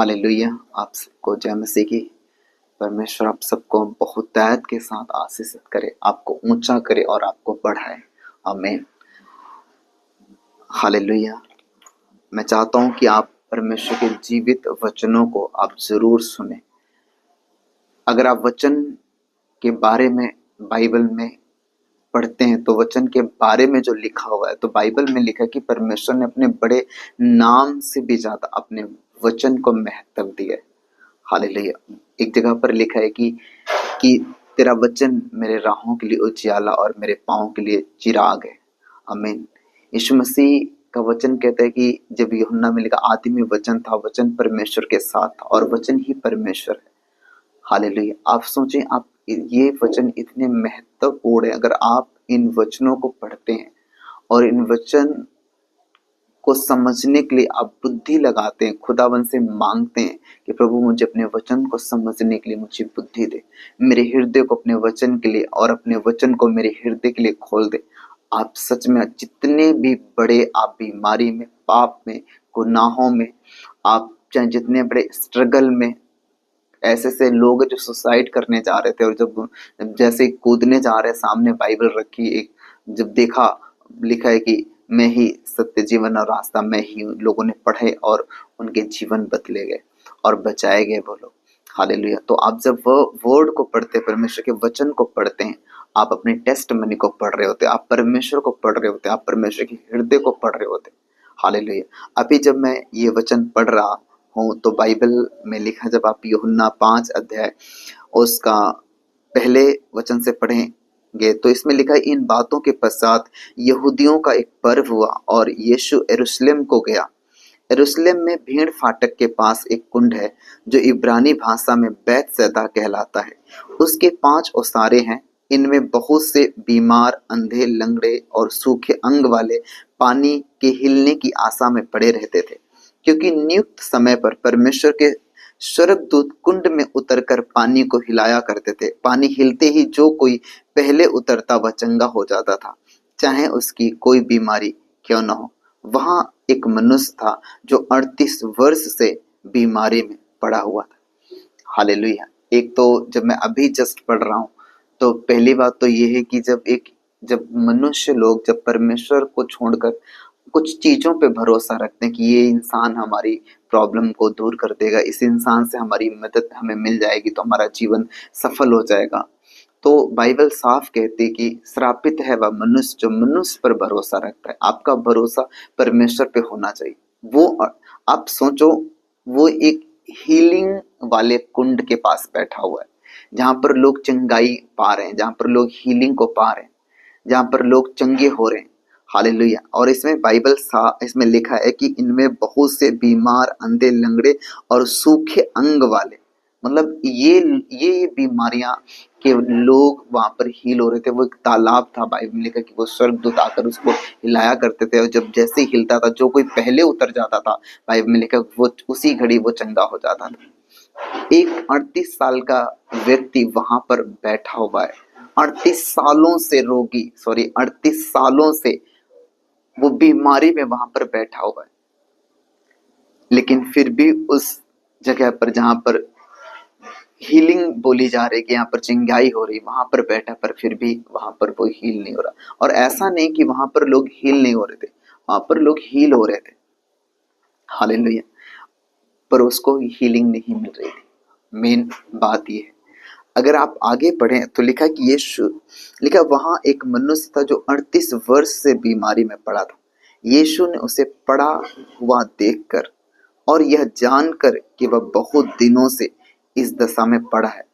Hallelujah. आप सबको जय मसीह की। परमेश्वर आप सबको बहुतायत के साथ आशीषित करे, आपको ऊंचा करे और आपको बढ़ाए। आमीन। हालेलुया। मैं चाहता हूं कि आप परमेश्वर के जीवित वचनों को आप जरूर सुने। अगर आप वचन के बारे में बाइबल में पढ़ते हैं तो वचन के बारे में जो लिखा हुआ है, तो बाइबल में लिखा है कि परमेश्वर ने अपने बड़े नाम से भी ज्यादा अपने वचन को महत्व दिया है। हालेलुया। एक जगह पर लिखा है कि तेरा वचन मेरे राहों के लिए उजियाला और मेरे पाँव के लिए चिराग है। आमीन। यीशु मसीह का वचन कहता है कि जब यूहन्ना में लिखा आदि में वचन था, वचन परमेश्वर के साथ था और वचन ही परमेश्वर है। हालेलुया। आप सोचें, आप ये वचन इतने महत्वपूर्ण है। अगर आप इन वचनों को पढ़ते हैं और इन वचन को समझने के लिए आप बुद्धि लगाते हैं, खुदावन से मांगते हैं कि प्रभु मुझे अपने वचन को समझने के लिए मुझे बुद्धि दे, मेरे हृदय को अपने वचन के लिए और अपने वचन को मेरे हृदय के लिए खोल दे। आप सच में जितने भी बड़े आप बीमारी में, पाप में, गुनाहों में, आप चाहे जितने बड़े स्ट्रगल में, ऐसे ऐसे लोग जो सुसाइड करने जा रहे थे और जब जैसे कूदने जा रहे, सामने बाइबल रखी, एक जब देखा लिखा है कि मैं ही सत्य जीवन और रास्ता मैं ही हूँ, लोगों ने पढ़े और उनके जीवन बदले गए और बचाए गए वो लोग। हालेलुया। तो आप जब वो वर्ड को पढ़ते, परमेश्वर के वचन को पढ़ते हैं, आप अपने टेस्ट मनी को पढ़ रहे होते, आप परमेश्वर को पढ़ रहे होते, आप परमेश्वर के हृदय को पढ़ रहे होते। हालेलुया। अभी जब मैं ये वचन पढ़ रहा हूँ तो बाइबल में लिखा, जब आप यूहन्ना 5 अध्याय उसका पहले वचन से पढ़ेंगे तो इसमें लिखा है, इन बातों के पश्चात यहूदियों का एक पर्व हुआ और यीशु यरूशलेम को गया। यरूशलेम में भीड़ फाटक के पास एक कुंड है जो इब्रानी भाषा में बैतसैदा कहलाता है। उसके 5 ओसारे हैं। इनमें बहुत से बीमार, अंधे, लंगड़े और सूखे अंग वाले पानी के हिलने की आशा में पड़े रहते थे, क्योंकि नियुक्त समय पर परमेश्वर के स्वर्गदूत कुंड में उतरकर पानी को हिलाया करते थे। पानी हिलते ही जो कोई पहले उतरता वह चंगा हो जाता था, चाहे उसकी कोई बीमारी क्यों न हो। वहां एक मनुष्य था जो 38 वर्ष से बीमारी में पड़ा हुआ था। हालेलुया। एक तो जब मैं अभी जस्ट पढ़ रहा हूं तो पहली बात तो ये है कि जब मनुष्य लोग जब परमेश्वर को छोड़कर कुछ चीजों पे भरोसा रखते हैं कि ये इंसान हमारी प्रॉब्लम को दूर कर देगा, इस इंसान से हमारी मदद हमें मिल जाएगी तो हमारा जीवन सफल हो जाएगा, तो बाइबल साफ कहती है कि श्रापित है वह मनुष्य जो मनुष्य पर भरोसा रखता है। आपका भरोसा परमेश्वर पे होना चाहिए। वो आप सोचो, वो एक हीलिंग वाले कुंड के पास बैठा हुआ है जहां पर लोग चंगाई पा रहे हैं, जहां पर लोग हीलिंग को पा रहे हैं, जहां पर लोग चंगे हो रहे हैं। हालेलुया। और इसमें इसमें लिखा है कि इनमें बहुत से बीमार, अंधे, लंगड़े और सूखे अंग वाले, मतलब ये बीमारियां के लोग वहां पर हील हो रहे थे। वो एक तालाब था, बाइबल में लिखा कि वो स्वर्गदूत आकर उसको हिलाया करते थे और जब जैसे ही हिलता था, जो कोई पहले उतर जाता था, बाइबल में लिखा वो उसी घड़ी वो चंगा हो जाता था। एक 38 साल का व्यक्ति वहां पर बैठा हुआ है, 38 सालों से रोगी, सॉरी 38 सालों से वो बीमारी में वहां पर बैठा हुआ है, लेकिन फिर भी उस जगह पर जहां पर हीलिंग बोली जा रही है कि यहाँ पर चिंगाई हो रही, वहां पर बैठा, पर फिर भी वहां पर वो हील नहीं हो रहा। और ऐसा नहीं कि वहां पर लोग हील नहीं हो रहे थे, वहां पर लोग हील हो रहे थे। हालेलुया। पर उसको हीलिंग नहीं मिल रही थी। मेन बात ये है। अगर आप आगे पढ़ें तो लिखा कि लिखा वहां एक मनुष्य था जो 38 वर्ष से बीमारी में पड़ा था। यीशु ने उसे पड़ा हुआ देखकर और यह जानकर कि वह बहुत दिनों से इस दशा में पड़ा है।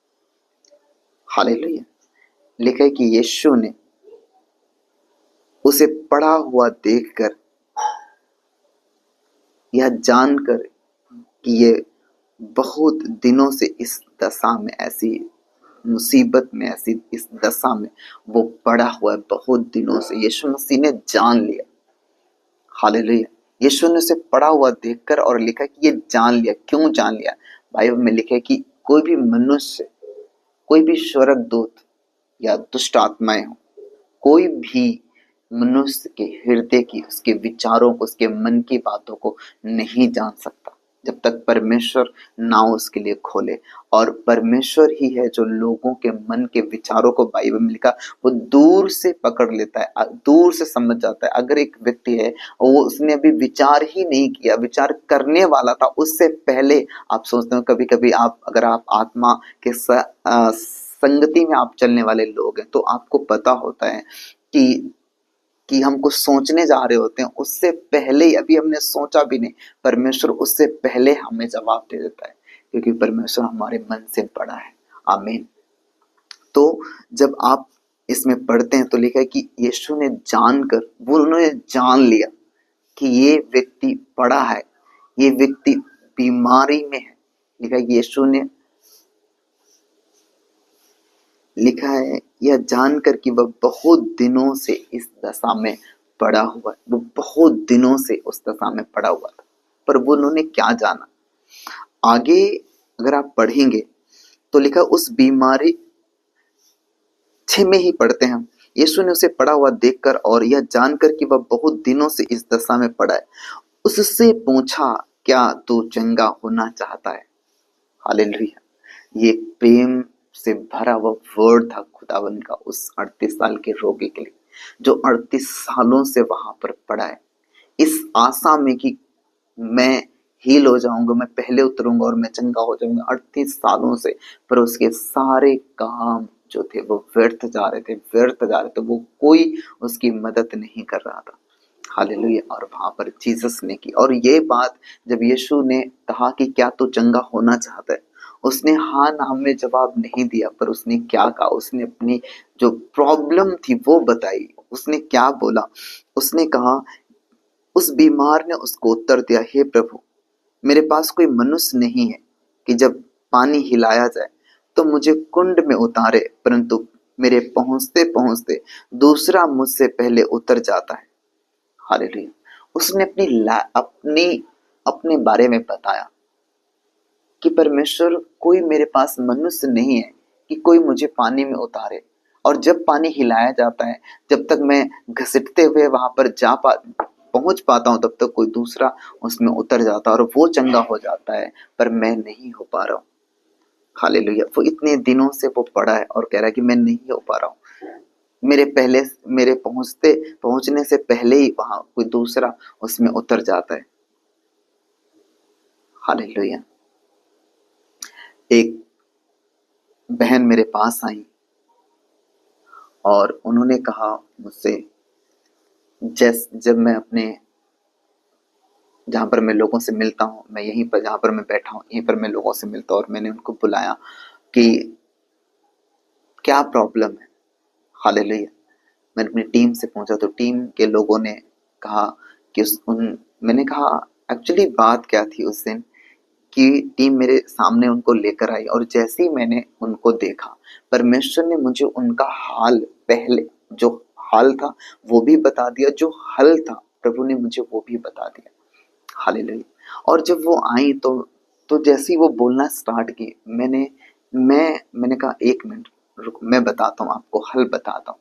हालेलुया। लिखा है कि यीशु ने उसे पड़ा हुआ देखकर, यह जानकर कि ये बहुत दिनों से इस दशा में, ऐसी मुसीबत में, ऐसी इस दशा में वो पड़ा हुआ है बहुत दिनों से, यीशु मसीह ने जान लिया। हालेलुया। यीशु ने उसे पड़ा हुआ देखकर और लिखा कि ये जान लिया। क्यों जान लिया? बाइबल में लिखा है कि कोई भी मनुष्य, कोई भी स्वर्गदूत या दुष्ट आत्माएं हो, कोई भी मनुष्य के हृदय की, उसके विचारों को, उसके मन की बातों को नहीं जान सकता। जब तक परमेश्वर ना उसके लिए खोले। और परमेश्वर ही है जो लोगों के मन के विचारों को, बाइबल में लिखा, वो दूर से पकड़ लेता है, दूर से समझ जाता है। अगर एक व्यक्ति है वो उसने अभी विचार ही नहीं किया, विचार करने वाला था, उससे पहले आप सोचते हो, कभी कभी आप अगर आप आत्मा के संगति में आप चलने वाले लोग हैं तो आपको पता होता है कि हम कुछ सोचने जा रहे होते हैं, उससे पहले ही, अभी हमने सोचा भी नहीं, परमेश्वर उससे पहले हमें जवाब दे देता है, क्योंकि परमेश्वर हमारे मन से बड़ा है। आमीन। तो जब आप इसमें पढ़ते हैं तो लिखा है कि यीशु ने जानकर, वो उन्होंने जान लिया कि ये व्यक्ति पड़ा है, ये व्यक्ति बीमारी में है। लिखा है यीशु ने, लिखा है यह जानकर कि वह बहुत दिनों से इस दशा में पड़ा हुआ है, वो बहुत दिनों से उस दशा में पड़ा हुआ था। पर वो उन्होंने क्या जाना, आगे अगर आप पढ़ेंगे तो लिखा उस बीमारी 6 में ही पढ़ते हैं हम, यीशु ने उसे पड़ा हुआ देखकर और यह जानकर कि वह बहुत दिनों से इस दशा में पड़ा है, उससे पूछा, क्या तू चंगा होना चाहता है? हालेलुया। ये प्रेम से भरा हुआ वर्ड था खुदावन का उस 38 साल के रोगी के लिए, जो 38 सालों से वहां पर पड़ा है, इस आशा में कि मैं हील हो जाऊंगा, मैं पहले उतरूंगा और मैं चंगा हो जाऊंगा, 38 सालों से। पर उसके सारे काम जो थे वो व्यर्थ जा रहे थे, व्यर्थ जा रहे थे, वो कोई उसकी मदद नहीं कर रहा था। हालेलुया। और वहां पर जीसस ने की, और ये बात जब यीशु ने कहा कि क्या तू चंगा होना चाहता है, उसने हाँ नाम में जवाब नहीं दिया, पर उसने क्या कहा, उसने अपनी जो प्रॉब्लम थी वो बताई। उसने क्या बोला, उसने कहा, उस बीमार ने उसको उत्तर दिया, हे प्रभु, मेरे पास कोई मनुष्य नहीं है कि जब पानी हिलाया जाए तो मुझे कुंड में उतारे, परंतु मेरे पहुंचते पहुंचते दूसरा मुझसे पहले उतर जाता है। हालेलुया। उसने अपने बारे में बताया कि परमेश्वर, कोई मेरे पास मनुष्य नहीं है कि कोई मुझे पानी में उतारे, और जब पानी हिलाया जाता है, जब तक मैं घसीटते हुए वहां पर पहुंच पाता हूं, तब तक कोई दूसरा उसमें उतर जाता है और वो चंगा हो जाता है, पर मैं नहीं हो पा रहा हूँ। हालेलुया। वो इतने दिनों से वो पड़ा है और कह रहा है कि मैं नहीं हो पा रहा हूँ, मेरे पहुंचने से पहले ही वहां कोई दूसरा उसमें उतर जाता है। हालेलुया। एक बहन मेरे पास आई और उन्होंने कहा मुझसे, जब मैं अपने, जहाँ पर मैं लोगों से मिलता हूँ, मैं यहीं पर जहाँ पर मैं बैठा हूँ यहीं पर मैं लोगों से मिलता हूँ, और मैंने उनको बुलाया कि क्या प्रॉब्लम है। हालेलुया। मैंने अपनी टीम से पूछा तो टीम के लोगों ने कहा कि मैंने कहा एक्चुअली बात क्या थी उस दिन, कि टीम मेरे सामने उनको लेकर आई, और जैसे ही मैंने उनको देखा, परमेश्वर ने मुझे उनका हाल, पहले जो हाल था वो भी बता दिया, जो हल था प्रभु ने मुझे वो भी बता दिया। हालेलुया। और जब वो आई तो जैसे ही वो बोलना स्टार्ट की, मैंने कहा एक मिनट रुक, मैं बताता हूँ आपको, हल बताता हूँ।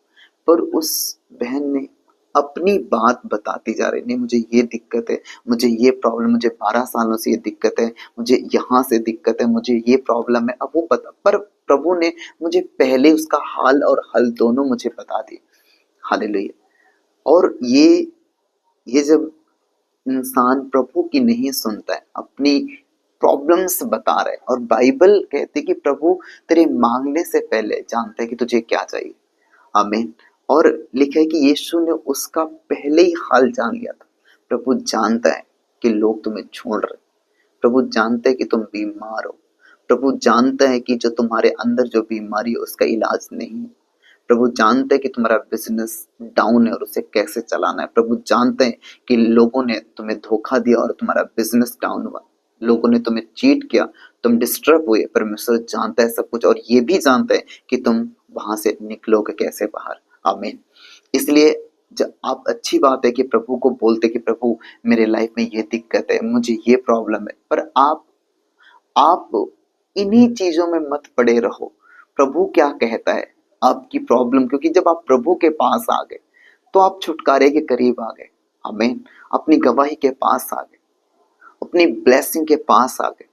पर उस बहन ने अपनी बात बताती जा रही, नहीं मुझे ये दिक्कत है, मुझे ये प्रॉब्लम, मुझे 12 सालों से ये दिक्कत है, मुझे यहाँ से दिक्कत है, मुझे ये प्रॉब्लम है। अब वो बता, पर प्रभु ने मुझे पहले उसका हाल और हल दोनों मुझे बता दिए। हालेलुया। और ये जब इंसान प्रभु की नहीं सुनता है, अपनी प्रॉब्लम्स बता रहे, और बाइबल कहती है कि प्रभु तेरे मांगने से पहले जानता है कि तुझे क्या चाहिए। आमीन। और लिखा है कि यीशु ने उसका पहले ही हाल जान लिया था। प्रभु जानता है कि लोग तुम्हें छोड़ रहे, प्रभु जानता है कि तुम बीमार हो, प्रभु जानता है कि जो तुम्हारे अंदर जो बीमारी है उसका इलाज नहीं है, प्रभु जानते हैं कि तुम्हारा बिजनेस डाउन है और उसे कैसे चलाना है, प्रभु जानते हैं कि लोगों ने तुम्हें धोखा दिया और तुम्हारा बिजनेस डाउन हुआ, लोगों ने तुम्हें चीट किया, तुम डिस्टर्ब हुए, परमेश्वर जानता है सब कुछ, और ये भी जानता है कि तुम वहां से निकलोगे कैसे बाहर। आमीन। इसलिए जब आप, अच्छी बात है कि प्रभु को बोलते कि प्रभु मेरे लाइफ में ये दिक्कत है, मुझे ये प्रॉब्लम है, पर आप इन्हीं चीजों में मत पड़े रहो। प्रभु क्या कहता है आपकी प्रॉब्लम, क्योंकि जब आप प्रभु के पास आ गए तो आप छुटकारे के करीब आ गए। आमीन। अपनी गवाही के पास आ गए। अपनी ब्लेसिंग के पास आ गए।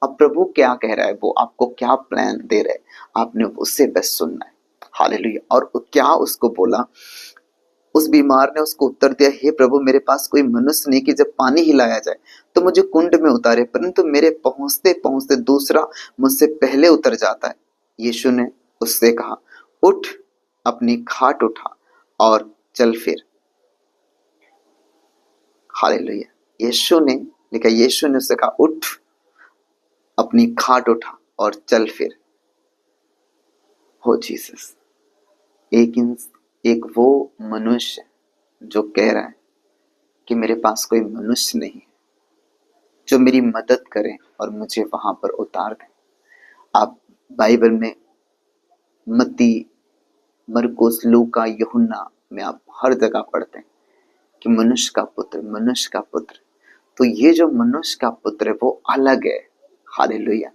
अब प्रभु क्या कह रहा है, वो आपको क्या प्लान दे रहा है, आपने उससे बस सुनना है। हालेलुया। और क्या उसको बोला, उस बीमार ने उसको उत्तर दिया, हे प्रभु, मेरे पास कोई मनुष्य नहीं कि जब पानी हिलाया जाए तो मुझे कुंड में उतारे, परंतु मेरे पहुंचते पहुंचते दूसरा मुझसे पहले उतर जाता है। यीशु ने उससे कहा, उठ, अपनी खाट उठा और चल फिर। हालेलुया। यीशु ने लिखा, यीशु ने उससे कहा, उठ, अपनी खाट उठा और चल फिर। हो जीसस। एक वो मनुष्य जो कह रहा है कि मेरे पास कोई मनुष्य नहीं है जो मेरी मदद करे और मुझे वहां पर उतार दे। आप बाइबल में मत्ती, मरकुस, लूका, यूहन्ना में आप हर जगह पढ़ते हैं कि मनुष्य का पुत्र, मनुष्य का पुत्र। तो ये जो मनुष्य का पुत्र है वो अलग है। हालेलुया।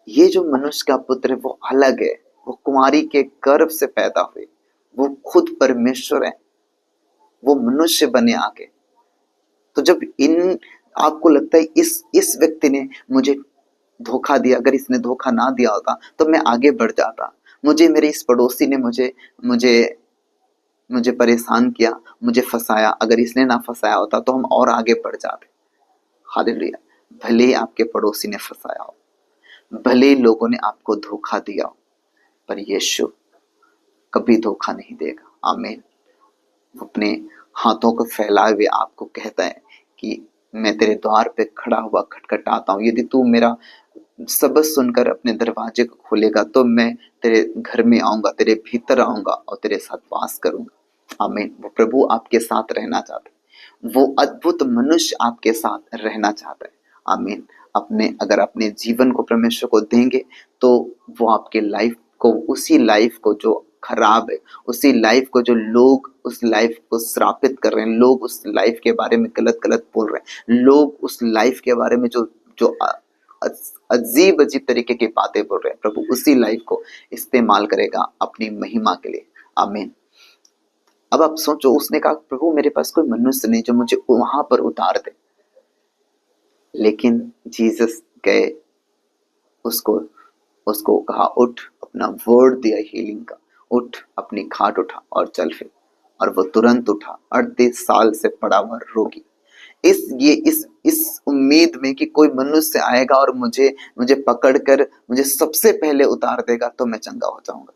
ये जो मनुष्य का पुत्र है वो अलग है। वो कुंवारी के गर्भ से पैदा हुए, वो खुद परमेश्वर है, वो मनुष्य बने आके। तो जब इन आपको लगता है इस व्यक्ति ने मुझे धोखा दिया, अगर इसने धोखा ना दिया होता तो मैं आगे बढ़ जाता, मुझे मेरे इस पड़ोसी ने मुझे मुझे मुझे परेशान किया, मुझे फंसाया, अगर इसने ना फंसाया होता तो हम और आगे बढ़ जाते। हालेलुया। भले ही आपके पड़ोसी ने फंसाया हो, भले ही लोगों ने आपको धोखा दिया हो, पर यीशु कभी धोखा नहीं देगा। आमीन। अपने हाथों को फैलाए हुए आपको कहता है कि मैं तेरे द्वार पे खड़ा हुआ खटखटाता हूँ, यदि तू मेरा शब्द सुनकर अपने दरवाजे को खोलेगा तो मैं तेरे घर में आऊंगा, तेरे भीतर आऊंगा और तेरे साथ वास करूंगा। आमीन। वो प्रभु आपके साथ रहना चाहते हैं, वो अद्भुत मनुष्य आपके साथ रहना चाहता है। आमीन। अगर अपने जीवन को परमेश्वर को देंगे तो वो आपके लाइफ को, उसी लाइफ को जो खराब है, उसी लाइफ को जो लोग उस लाइफ को श्रापित कर रहे हैं, लोग उस लाइफ के बारे में गलत गलत बोल रहे हैं, लोग उस लाइफ के बारे में जो जो अजीब अजीब तरीके की बातें बोल रहे हैं, प्रभु उसी लाइफ को इस्तेमाल करेगा अपनी महिमा के लिए। आमीन। अब आप सोचो, उसने कहा, प्रभु मेरे पास कोई मनुष्य नहीं जो मुझे वहां पर उतार दे, लेकिन जीसस गए, उसको उसको कहा, उठ, अपना वर्ड दिया हीलिंग का, उठ, अपनी खाट उठा और चल फिर। और वो तुरंत उठा, 38 साल से पड़ा हुआ रोगी, इस उम्मीद में कि कोई मनुष्य आएगा और मुझे मुझे पकड़कर मुझे सबसे पहले उतार देगा तो मैं चंगा हो जाऊंगा।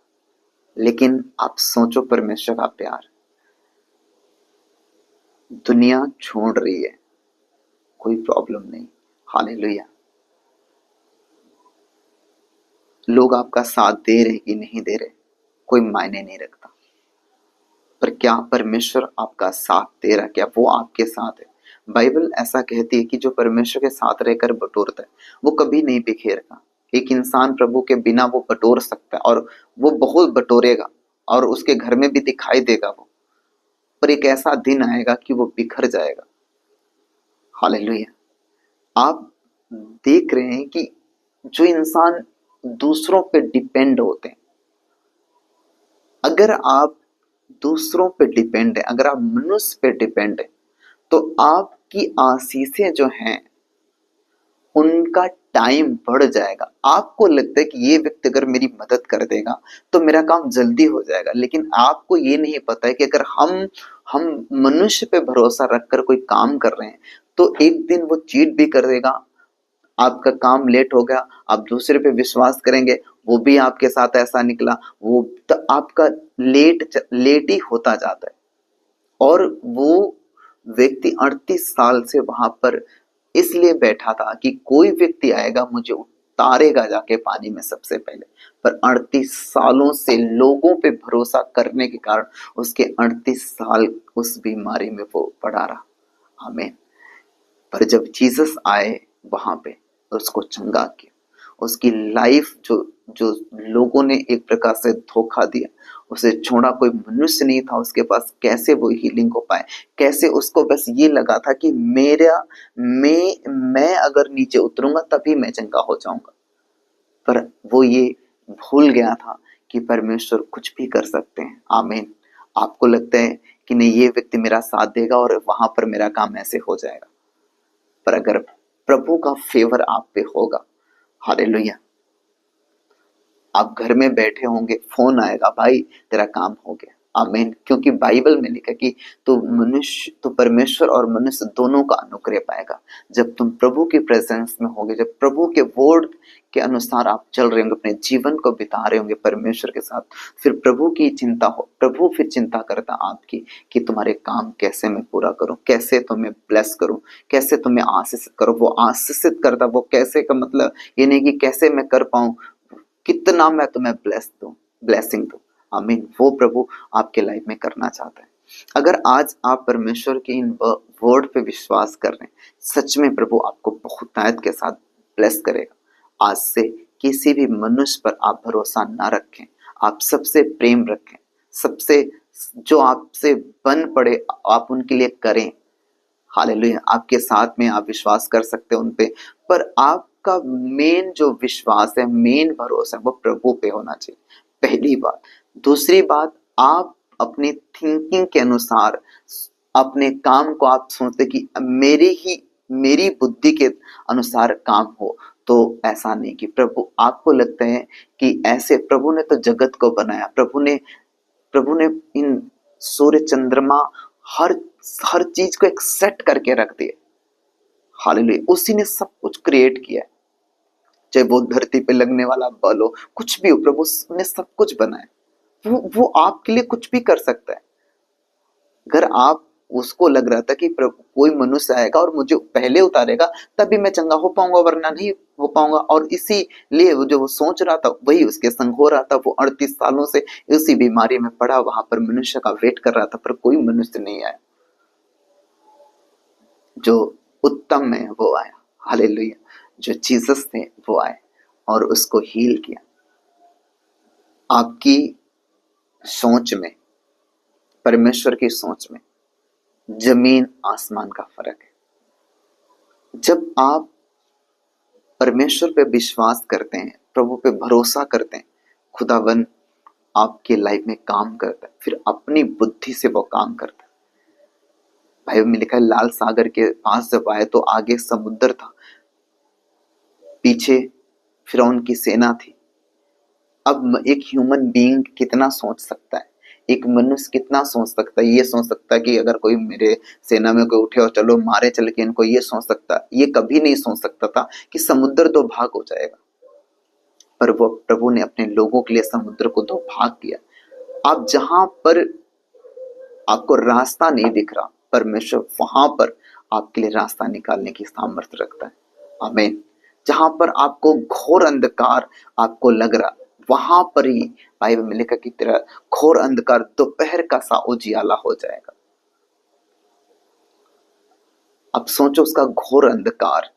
लेकिन आप सोचो, परमेश्वर का प्यार, दुनिया छोड़ रही है, कोई प्रॉब्लम नहीं। हालेलुया। लोग आपका साथ दे रहे कि नहीं दे रहे कोई मायने नहीं रखता, पर क्या परमेश्वर आपका साथ दे रहा, क्या वो आपके साथ है? बाइबल ऐसा कहती है कि जो परमेश्वर के साथ रहकर बटोरता है वो कभी नहीं बिखेरता। एक इंसान प्रभु के बिना वो बटोर सकता है और वो बहुत बटोरेगा और उसके घर में भी दिखाई देगा वो, पर एक ऐसा दिन आएगा कि वो बिखर जाएगा। हालेलुया। आप देख रहे हैं कि जो इंसान दूसरों पे डिपेंड होते हैं, अगर आप दूसरों पे डिपेंड है, अगर आप मनुष्य पे डिपेंड है, तो आपकी आशीषें जो हैं उनका टाइम बढ़ जाएगा। आपको लगता है कि ये व्यक्ति अगर मेरी मदद कर देगा तो मेरा काम जल्दी हो जाएगा, लेकिन आपको ये नहीं पता है कि अगर हम मनुष्य पे भरोसा रखकर कोई काम कर रहे हैं तो एक दिन वो चीट भी कर देगा, आपका काम लेट हो गया, आप दूसरे पे विश्वास करेंगे, वो भी आपके साथ ऐसा निकला, वो तो आपका लेट ही होता जाता है। और वो व्यक्ति 38 साल से वहां पर इसलिए बैठा था कि कोई व्यक्ति आएगा मुझे उतारेगा जाके पानी में सबसे पहले, पर 38 सालों से लोगों पे भरोसा करने के कारण उसके 38 साल उस बीमारी में वो पड़ा रहा। आमीन। पर जब जीसस आए वहां पे उसको चंगा किया, उसकी लाइफ जो जो लोगों ने एक प्रकार से धोखा दिया, उसे छोड़ा, कोई मनुष्य नहीं था उसके पास, कैसे वो हीलिंग हो पाए, कैसे उसको बस ये लगा था कि मैं अगर नीचे उतरूंगा तभी मैं चंगा हो जाऊंगा, पर वो ये भूल गया था कि परमेश्वर कुछ भी कर सकते हैं। आमीन। आपको लगता है कि नहीं, ये व्यक्ति मेरा साथ देगा और वहां पर मेरा काम ऐसे हो जाएगा, पर अगर प्रभु का फेवर आप पे होगा। हालेलुया। आप घर में बैठे होंगे, फोन आएगा, भाई तेरा काम हो गया। आमीन। क्योंकि बाइबल में लिखा कि तो परमेश्वर और मनुष्य दोनों का अनुग्रह पाएगा जब तुम प्रभु के प्रेजेंस में होगे, जब प्रभु के वर्ड के अनुसार आप चल रहे होंगे, अपने जीवन को बिता रहे होंगे परमेश्वर के साथ। फिर प्रभु की चिंता हो, प्रभु फिर चिंता करता आपकी कि तुम्हारे काम कैसे मैं पूरा करूं, कैसे तुम्हें ब्लेस करूं, कैसे तुम्हें आशीषित करूं। वो आशीषित करता, वो कैसे का मतलब ये नहीं कि कैसे मैं कर पाऊं, कितना मैं तुम्हें ब्लेसिंग दूं। आमीन। वो प्रभु आपके लाइफ में करना चाहता है। अगर आज आप परमेश्वर के इन वर्ड पे विश्वास कर रहे हैं, सच में प्रभु आपको बहुत ताकत के साथ ब्लेस करेगा। आज से किसी भी मनुष्य पर आप भरोसा ना रखें, आप सबसे प्रेम रखें, सबसे जो आपसे बन पड़े आप उनके लिए करें। हालेलुया। आपके साथ में आप विश्वास कर सकते हैं उन पे, पर आपका मेन जो विश्वास है, मेन भरोसा है, वो प्रभु पे होना चाहिए। पहली बात। दूसरी बात, आप अपनी थिंकिंग के अनुसार अपने काम को आप सोचते कि मेरी बुद्धि के अनुसार काम हो, तो ऐसा नहीं कि प्रभु आपको लगता है कि ऐसे प्रभु ने तो जगत को बनाया, प्रभु ने इन सूर्य चंद्रमा हर हर चीज को एक सेट करके रख दिया। हालेलुया। उसी ने सब कुछ क्रिएट किया है, चाहे वो धरती पे लगने वाला बल हो, कुछ भी हो, प्रभु ने सब कुछ बनाया। वो आपके लिए कुछ भी कर सकता है। अगर आप उसको लग रहा था कि प्रभु कोई मनुष्य आएगा और मुझे पहले उतारेगा तभी मैं चंगा हो पाऊंगा, वरना नहीं हो पाऊंगा, और इसीलिए वो जो वो सोच रहा था वही उसके संग हो रहा था। वो 38 सालों से उसी बीमारी में पड़ा, वहां पर मनुष्य का वेट कर रहा था, पर कोई मनुष्य नहीं आया। जो उत्तम है वो आया। हालेलुया। जो जीसस थे वो आए और उसको हील किया। आपकी सोच में, परमेश्वर की सोच में जमीन आसमान का फर्क है। जब आप परमेश्वर पे विश्वास करते हैं, प्रभु पे भरोसा करते हैं, खुदावन आपके लाइफ में काम करता है, फिर अपनी बुद्धि से वो काम करता है। बाइबल में लिखा है, लाल सागर के पास जब आए तो आगे समुद्र था, पीछे फिरौन की सेना थी। अब एक ह्यूमन बीइंग कितना सोच सकता है, एक मनुष्य कितना सोच सकता है? ये सोच सकता है कि अगर कोई मेरे सेना में कोई उठे और चलो मारे चल के इनको, ये सोच सकता, ये कभी नहीं सोच सकता था कि समुद्र दो भाग हो जाएगा। पर वो प्रभु ने अपने लोगों के लिए समुद्र को दो भाग किया। आप जहां पर आपको रास्ता नहीं दिख रहा, परमेश्वर वहां पर आपके लिए रास्ता निकालने की सामर्थ्य रखता है। आमीन। जहां पर आपको घोर अंधकार आपको लग रहा, वहां पर ही बाइबल में लिखा कि तेरा घोर अंधकार दोपहर का सा उजियाला हो जाएगा। अब सोचो उसका घोर अंधकार,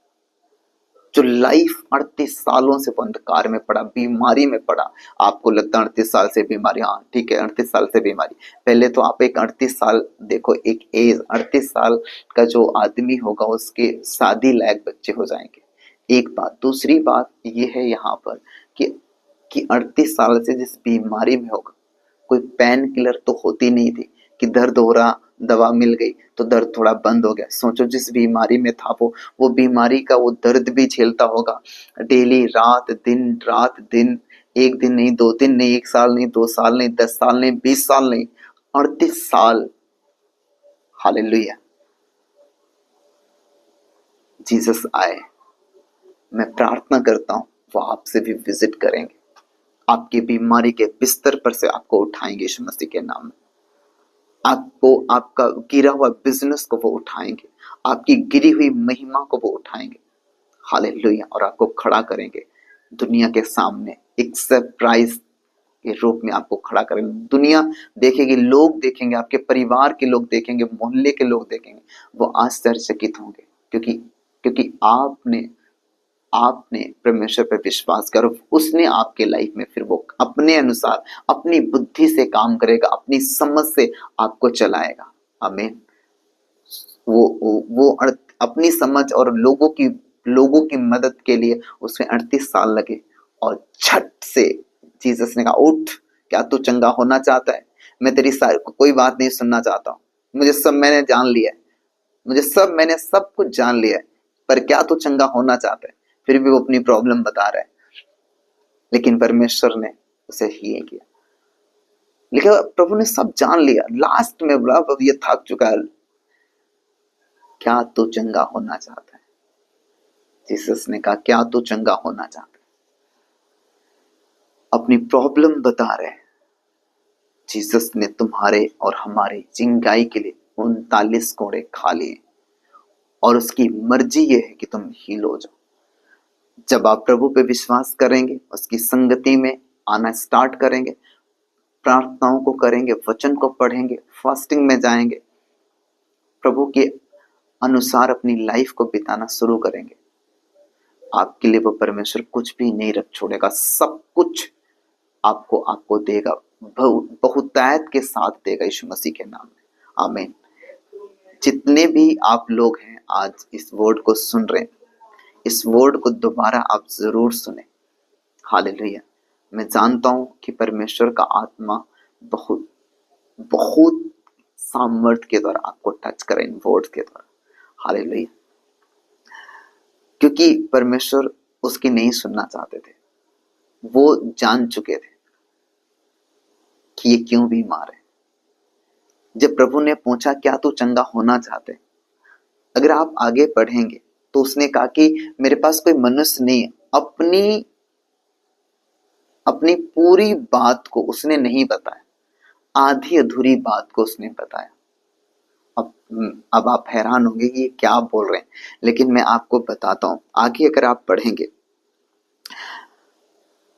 जो लाइफ 38 सालों से वो अंधकार में पड़ा, बीमारी में पड़ा। आपको लगता है 38 साल से बीमारी, हाँ ठीक है 38 साल से बीमारी। पहले तो आप एक 38 साल देखो, एक एज 38 साल का जो आदमी होगा उसके शादी लायक बच्चे हो जाएंगे। एक बात। दूसरी बात ये है यहाँ पर कि 38 साल से जिस बीमारी में होगा, कोई पेन किलर तो होती नहीं थी कि दर्द हो रहा, दवा मिल गई तो दर्द थोड़ा बंद हो गया। सोचो जिस बीमारी में था वो बीमारी का वो दर्द भी झेलता होगा डेली, रात दिन, एक दिन नहीं, 2 दिन नहीं, 1 साल नहीं, 2 साल नहीं, 10 साल नहीं, 20 साल नहीं, 38 साल। हालेलुया। जीसस आए। मैं प्रार्थना करता हूं वो आपसे भी विजिट करेंगे, आपकी बीमारी के बिस्तर पर से आपको उठाएंगे यीशु मसीह के नाम में। आपको आपका गिरा हुआ बिजनेस को वो उठाएंगे, आपकी गिरी हुई महिमा को वो उठाएंगे। हालेलुया। और आपको खड़ा करेंगे दुनिया के सामने, एक सरप्राइज के रूप में आपको खड़ा करेंगे। दुनिया देखेगी, लोग देखेंगे, आपके परिवार के लोग देखेंगे, मोहल्ले के लोग देखेंगे, वो आश्चर्यचकित होंगे। क्योंकि आपने परमेश्वर पर विश्वास करो, उसने आपके लाइफ में फिर वो अपने अनुसार अपनी बुद्धि से काम करेगा, अपनी समझ से आपको चलाएगा। आमीन। वो अपनी समझ और लोगों की मदद के लिए उसमें 38 साल लगे, और झट से जीसस ने कहा, उठ, क्या तू चंगा होना चाहता है? मैं तेरी कोई बात नहीं सुनना चाहता हूँ, मैंने सब कुछ जान लिया है। पर क्या तो चंगा होना चाहता है, फिर भी वो अपनी प्रॉब्लम बता रहा है, लेकिन परमेश्वर ने उसे हील किया। लेकिन प्रभु ने सब जान लिया, लास्ट में बोला अब ये थक चुका है, क्या तू चंगा होना चाहता है? जीसस ने कहा क्या तू चंगा होना चाहता है? अपनी प्रॉब्लम बता रहे। जीसस ने तुम्हारे और हमारे चिंगाई के लिए 39 कोड़े खा लिए और उसकी मर्जी ये है कि तुम हील हो जाओ। जब आप प्रभु पे विश्वास करेंगे, उसकी संगति में आना स्टार्ट करेंगे, प्रार्थनाओं को करेंगे, वचन को पढ़ेंगे, फास्टिंग में जाएंगे, प्रभु के अनुसार अपनी लाइफ को बिताना शुरू करेंगे, आपके लिए वो परमेश्वर कुछ भी नहीं रख छोड़ेगा। सब कुछ आपको आपको देगा, बहुतायत के साथ देगा, यीशु मसीह के नाम में। आमीन। जितने भी आप लोग हैं आज इस वर्ड को सुन रहे हैं, इस वर्ड को दोबारा आप जरूर सुने। हालेलुया। मैं जानता हूं कि परमेश्वर का आत्मा बहुत बहुत सामर्थ्य के द्वारा आपको टच करे इन वर्ड्स के द्वारा। हालेलुया। क्योंकि परमेश्वर उसकी नहीं सुनना चाहते थे, वो जान चुके थे कि ये क्यों बीमार है। जब प्रभु ने पूछा क्या तू चंगा होना चाहते, अगर आप आगे पढ़ेंगे तो उसने कहा कि मेरे पास कोई मनुष्य नहीं है। अपनी अपनी पूरी बात को उसने नहीं बताया, आधी अधूरी बात को उसने बताया। अब आप हैरान होंगे कि ये क्या बोल रहे हैं, लेकिन मैं आपको बताता हूं। आगे अगर आप पढ़ेंगे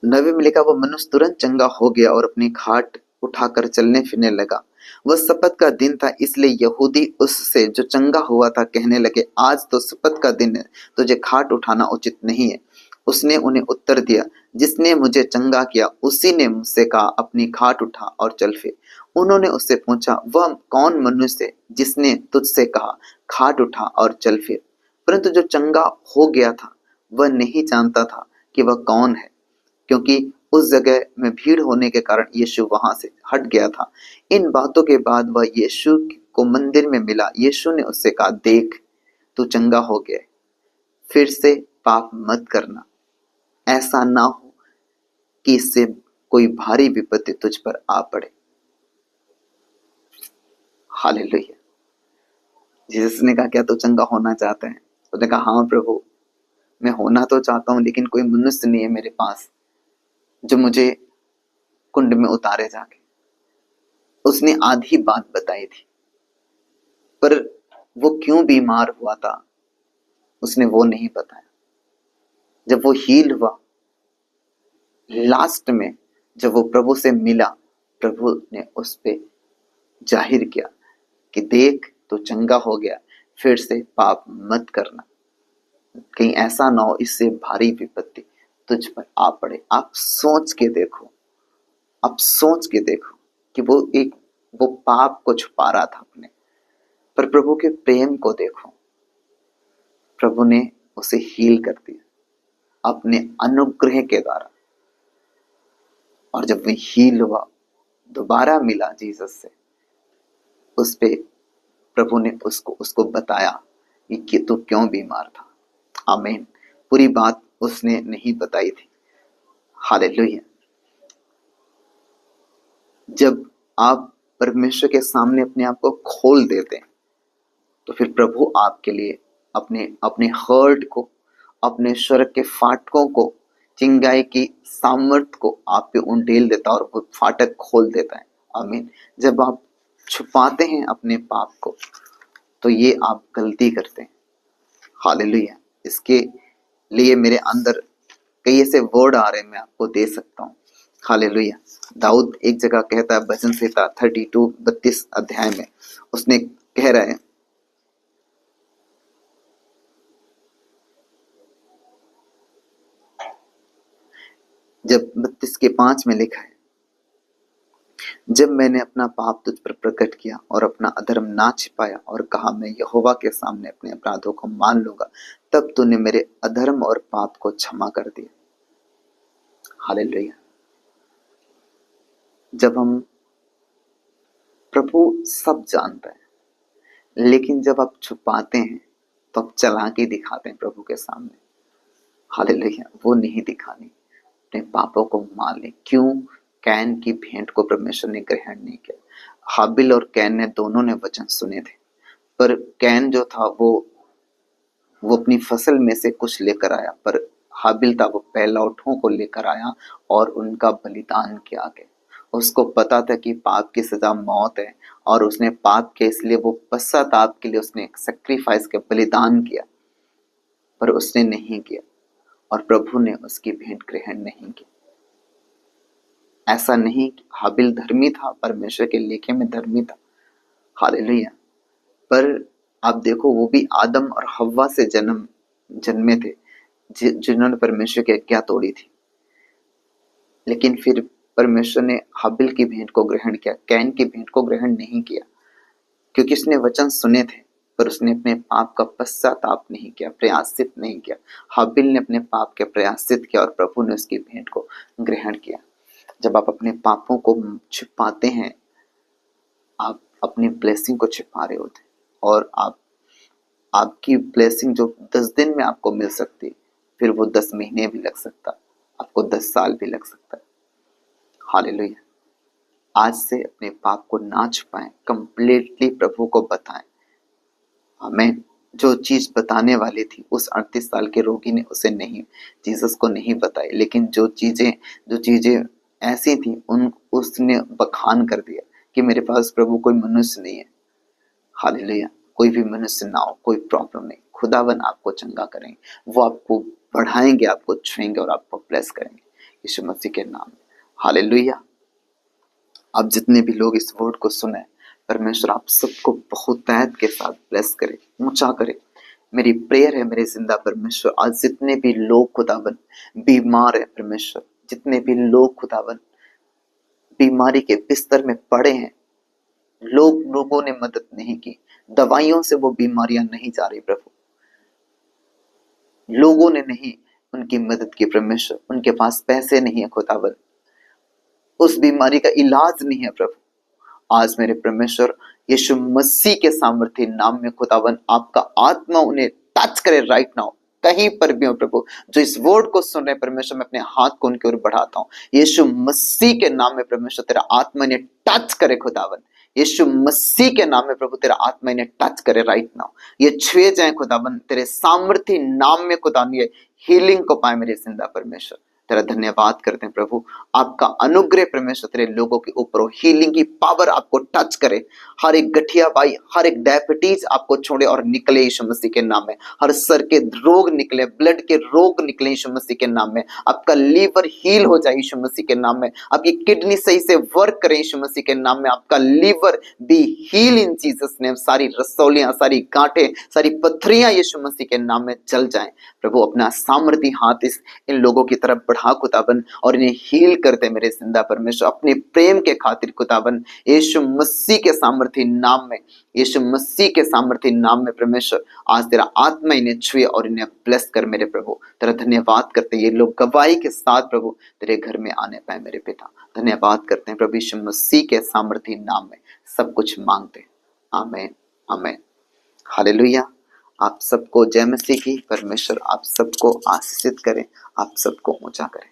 9 में लिखा, वो मनुष्य तुरंत चंगा हो गया और अपनी खाट उठाकर चलने फिरने लगा। वह सब्बत का दिन था, इसलिए यहूदी उससे जो चंगा हुआ था कहने लगे, आज तो सब्बत का दिन है, तुझे खाट उठाना उचित नहीं है। उसने उन्हें उत्तर दिया, जिसने मुझे चंगा किया उसी ने मुझसे कहा, अपनी खाट उठा और चल फिर। उन्होंने उससे पूछा, वह कौन मनुष्य है जिसने तुझसे कहा, खाट उठा और चल फिर? परंतु जो चंगा हो गया था वह नहीं जानता था कि वह कौन है, क्योंकि उस जगह में भीड़ होने के कारण यीशु वहां से हट गया था। इन बातों के बाद वह यीशु को मंदिर में मिला। यीशु ने उससे कहा, देख तू चंगा हो गया, फिर से पाप मत करना, ऐसा ना हो कि इससे कोई भारी विपत्ति तुझ पर आ पड़े। हालेलुया। यीशु ने कहा, क्या तू चंगा होना चाहता है? उसने कहा, हाँ प्रभु, मैं होना तो चाहता हूं, लेकिन कोई मनुष्य नहीं है मेरे पास जो मुझे कुंड में उतारे जाके। उसने आधी बात बताई थी, पर वो क्यों बीमार हुआ था उसने वो नहीं बताया। जब वो हील हुआ, लास्ट में जब वो प्रभु से मिला, प्रभु ने उस पे जाहिर किया कि देख तो चंगा हो गया, फिर से पाप मत करना, कहीं ऐसा ना हो इससे भारी विपत्ति तुझ पर आ पड़े। आप सोच के देखो, आप सोच के देखो कि वो पाप को छुपा रहा था अपने, पर प्रभु के प्रेम को देखो, प्रभु ने उसे हील कर दिया अपने अनुग्रह के द्वारा। और जब वो हील हुआ, दोबारा मिला जीसस से, उस पे प्रभु ने उसको बताया कि तू क्यों बीमार था। आमीन। पूरी बात उसने नहीं बताई थी। हालेलुया। जब आप परमेश्वर के सामने अपने आप को खोल देते हैं, तो फिर प्रभु आपके लिए अपने अपने हर्ट को, अपने स्वर्ग के फाटकों को, चिंगाई की सामर्थ को आप पे उंडेल देता है और वो फाटक खोल देता है। आमीन। जब आप छुपाते हैं अपने पाप को, तो ये आप गलती करते हैं। हालेलुया। इसके लिए मेरे अंदर कई ऐसे वर्ड आ रहे हैं, मैं आपको दे सकता हूँ। हालेलुया। दाऊद एक जगह कहता है, भजन संहिता 32 अध्याय में उसने कह रहा है, जब 32:5 में लिखा है, जब मैंने अपना पाप तुझ पर प्रकट किया और अपना अधर्म ना छिपाया और कहा, मैं यहोवा के सामने अपने अपराधों को मान लूंगा, तब तूने मेरे अधर्म और पाप को क्षमा कर दिया। हालेलुया। जब हम, प्रभु सब जानता है, लेकिन जब आप छुपाते हैं तो अब चालाकी दिखाते हैं प्रभु के सामने। हालेलुया, वो नहीं दिखानी, अपने पापों को मान ले। क्यों? कैन की भेंट को परमेश्वर ने ग्रहण नहीं किया। हाबिल और कैन ने दोनों ने वचन सुने थे, पर कैन जो था वो अपनी फसल में से कुछ लेकर आया, पर हाबिल था वो पहलौठों को लेकर आया और उनका बलिदान किया गया। उसको पता था कि पाप की सजा मौत है, और उसने पाप के इसलिए वो पश्चाताप के लिए उसने एक सेक्रीफाइस के बलिदान किया, पर उसने नहीं किया और प्रभु ने उसकी भेंट ग्रहण नहीं की। ऐसा नहीं कि हाबिल धर्मी था, परमेश्वर के लेखे में धर्मी था। हालेलुया। पर आप देखो, वो भी आदम और हव्वा से जन्मे थे जिन्होंने परमेश्वर की आज्ञा तोड़ी थी। लेकिन फिर परमेश्वर ने हाबिल की भेंट को ग्रहण किया, कैन की भेंट को ग्रहण नहीं किया, क्योंकि उसने वचन सुने थे पर उसने अपने पाप का पश्चाताप नहीं किया, प्रयासित नहीं किया। हाबिल ने अपने पाप के प्रयासित किया और प्रभु ने उसकी भेंट को ग्रहण किया। जब आप अपने पापों को छिपाते हैं, आप अपनी ब्लेसिंग को छिपा रहे होते, और आपकी ब्लेसिंग जो 10 दिन में आपको मिल सकती, फिर वो 10 महीने भी लग सकता, आपको 10 साल भी लग सकता है। हालेलुया। आज से अपने पाप को ना छुपाएं, कंप्लीटली प्रभु को बताएं। हमें जो चीज बताने वाली थी उस 38 साल के रोगी ने उसे नहीं, जीसस को नहीं बताई, लेकिन जो चीजें ऐसी थी उसने बखान कर दिया कि मेरे पास प्रभु कोई मनुष्य नहीं है। हालेलुया। कोई भी मनुष्य ना हो, कोई प्रॉब्लम नहीं, खुदावन आपको चंगा करेंगे, वो आपको बढ़ाएंगे, आपको छुएंगे और आपको ब्लेस करेंगे यीशु मसीह के नाम में। हालेलुया। आप जितने भी लोग इस वर्ड को सुने, परमेश्वर आप सबको बहुत तहत के साथ ब्लेस करे, ऊंचा करे। मेरी प्रेयर है मेरे जिंदा परमेश्वर, आज जितने भी लोग खुदावन बीमार है परमेश्वर, जितने भी लोग खुदावन बीमारी के बिस्तर में पड़े हैं, लोगों ने मदद नहीं की, दवाइयों से वो बीमारियां नहीं जा रही प्रभु, लोगों ने नहीं उनकी मदद की परमेश्वर, उनके पास पैसे नहीं है खुदावन, उस बीमारी का इलाज नहीं है प्रभु। आज मेरे परमेश्वर यीशु मसीह के सामर्थ्य नाम में खुदावन आपका आत्मा उन्हें टच करे राइट नाउ, कहीं पर भी हो प्रभु, जो इस वर्ड को सुन रहे परमेश्वर, मैं अपने हाथ को उनकी ओर बढ़ाता हूं यीशु मसीह के नाम में परमेश्वर, तेरा आत्मा इन्हें टच करे खुदावन, यीशु मसीह के नाम में प्रभु तेरा आत्मा इन्हें टच करे राइट नाउ, ये छुए जाए खुदावन तेरे सामर्थ्य नाम में खुदावन, ये हीलिंग को पाए मेरे जिंदा परमेश्वर। तेरा धन्यवाद करते हैं प्रभु, आपका अनुग्रह परमेश्वर तेरे लोगों के ऊपर हो, हीलिंग की पावर आपको टच करे, हर एक गठिया बाई, हर एक डायबिटीज आपको छोड़े और निकले यीशु मसीह के नाम में, हर सर के रोग निकले, ब्लड के रोग निकले यीशु मसीह के नाम में, आपका लीवर हील हो जाए यीशु मसीह के नाम में, आपकी किडनी सही से वर्क करे यीशु मसीह के नाम में, आपका liver be heal in Jesus name, सारी रसौलियां, सारी गांठें, सारी पत्थरियां यीशु मसीह के नाम में जल जाएं प्रभु। अपना सामर्थी हाथ इन लोगों की तरफ बढ़ा खुदावन और इन्हें हील करते मेरे जिंदा परमेश्वर, अपने प्रेम के खातिर खुदावन, यीशु मसीह के सामर्थी नाम में, यीशु मसीह के सामर्थी नाम में परमेश्वर, आज तेरा आत्मा इन्हें छुए और इन्हें ब्लेस कर मेरे प्रभु। तेरा धन्यवाद करते ये लोग गवाही के साथ प्रभु तेरे घर में आने पाए मेरे पिता। धन्यवाद करते हैं प्रभु यीशु मसीह के सामर्थी नाम में सब कुछ मांगते हैं, आमीन आमीन। हालेलुया। आप सबको जय मसीह की, परमेश्वर आप सबको आशीषित करें, आप सबको ऊंचा करें।